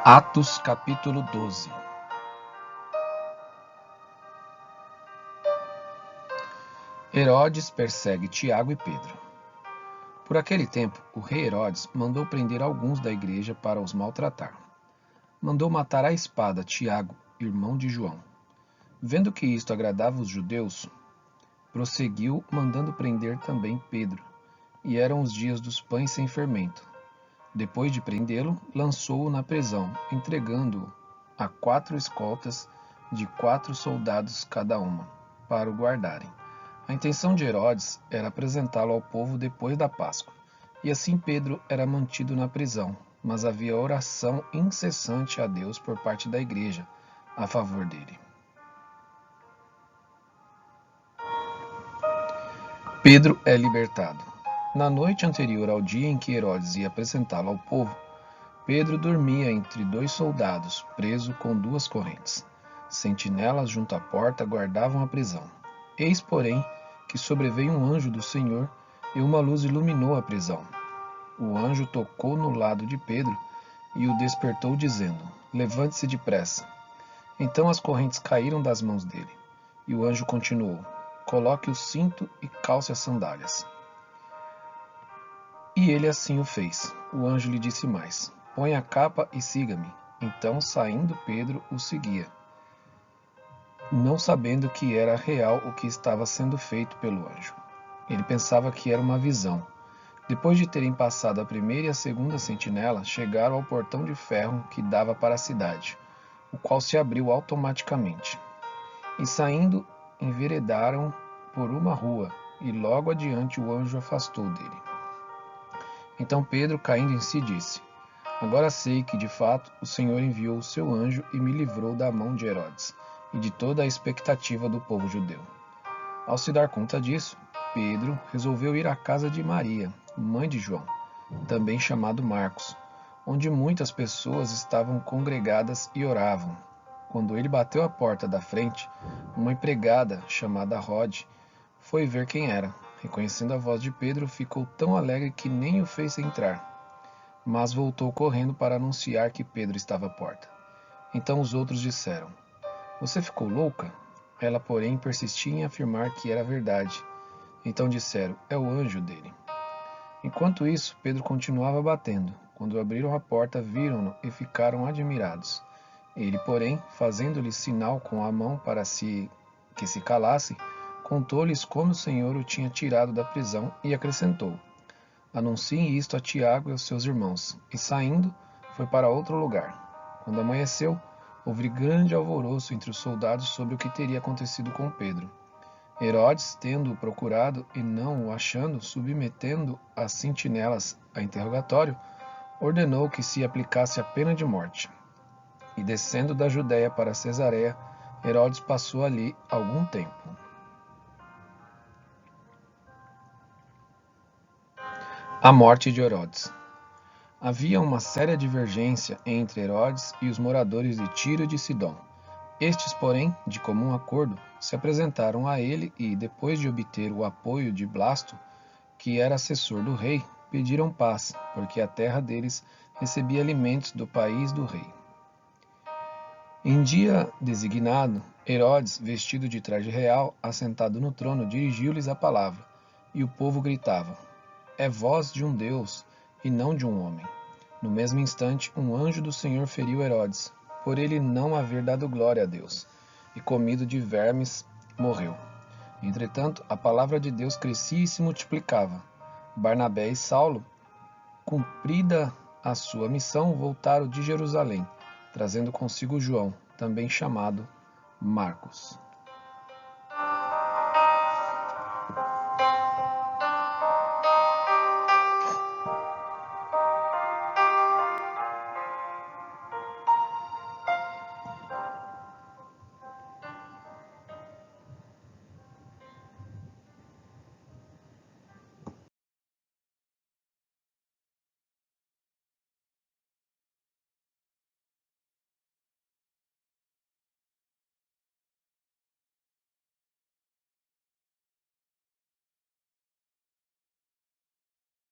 Atos capítulo 12. Herodes persegue Tiago e Pedro. Por aquele tempo, o rei Herodes mandou prender alguns da igreja para os maltratar. Mandou matar à espada Tiago, irmão de João. Vendo que isto agradava os judeus, prosseguiu mandando prender também Pedro. E eram os dias dos pães sem fermento. Depois de prendê-lo, lançou-o na prisão, entregando-o a 4 escoltas de 4 soldados cada uma, para o guardarem. A intenção de Herodes era apresentá-lo ao povo depois da Páscoa, e assim Pedro era mantido na prisão, mas havia oração incessante a Deus por parte da igreja a favor dele. Pedro é libertado. Na noite anterior ao dia em que Herodes ia apresentá-lo ao povo, Pedro dormia entre 2 soldados, preso com 2 correntes. Sentinelas junto à porta guardavam a prisão. Eis, porém, que sobreveio um anjo do Senhor, e uma luz iluminou a prisão. O anjo tocou no lado de Pedro e o despertou, dizendo: Levante-se depressa. Então as correntes caíram das mãos dele. E o anjo continuou: Coloque o cinto e calce as sandálias. E ele assim o fez. O anjo lhe disse mais: Põe a capa e siga-me. Então, saindo, Pedro o seguia, não sabendo que era real o que estava sendo feito pelo anjo. Ele pensava que era uma visão. Depois de terem passado a primeira e a segunda sentinela, chegaram ao portão de ferro que dava para a cidade, o qual se abriu automaticamente. E saindo, enveredaram por uma rua, e logo adiante o anjo afastou dele. Então Pedro, caindo em si, disse: Agora sei que, de fato, o Senhor enviou o seu anjo e me livrou da mão de Herodes e de toda a expectativa do povo judeu. Ao se dar conta disso, Pedro resolveu ir à casa de Maria, mãe de João, também chamado Marcos, onde muitas pessoas estavam congregadas e oravam. Quando ele bateu à porta da frente, uma empregada, chamada Rode, foi ver quem era. Reconhecendo a voz de Pedro, ficou tão alegre que nem o fez entrar, mas voltou correndo para anunciar que Pedro estava à porta. Então os outros disseram: Você ficou louca? Ela, porém, persistia em afirmar que era verdade. Então disseram: É o anjo dele. Enquanto isso, Pedro continuava batendo. Quando abriram a porta, viram-no e ficaram admirados. Ele, porém, fazendo-lhe sinal com a mão para que se calasse, contou-lhes como o Senhor o tinha tirado da prisão e acrescentou: Anunciem isto a Tiago e aos seus irmãos. E saindo, foi para outro lugar. Quando amanheceu, houve grande alvoroço entre os soldados sobre o que teria acontecido com Pedro. Herodes, tendo-o procurado e não o achando, submetendo as sentinelas a interrogatório, ordenou que se aplicasse a pena de morte. E descendo da Judéia para Cesareia, Herodes passou ali algum tempo. A morte de Herodes. Havia uma séria divergência entre Herodes e os moradores de Tiro e de Sidom. Estes, porém, de comum acordo, se apresentaram a ele e, depois de obter o apoio de Blasto, que era assessor do rei, pediram paz, porque a terra deles recebia alimentos do país do rei. Em dia designado, Herodes, vestido de traje real, assentado no trono, dirigiu-lhes a palavra, e o povo gritava: É voz de um Deus, e não de um homem. No mesmo instante, um anjo do Senhor feriu Herodes, por ele não haver dado glória a Deus, e comido de vermes, morreu. Entretanto, a palavra de Deus crescia e se multiplicava. Barnabé e Saulo, cumprida a sua missão, voltaram de Jerusalém, trazendo consigo João, também chamado Marcos.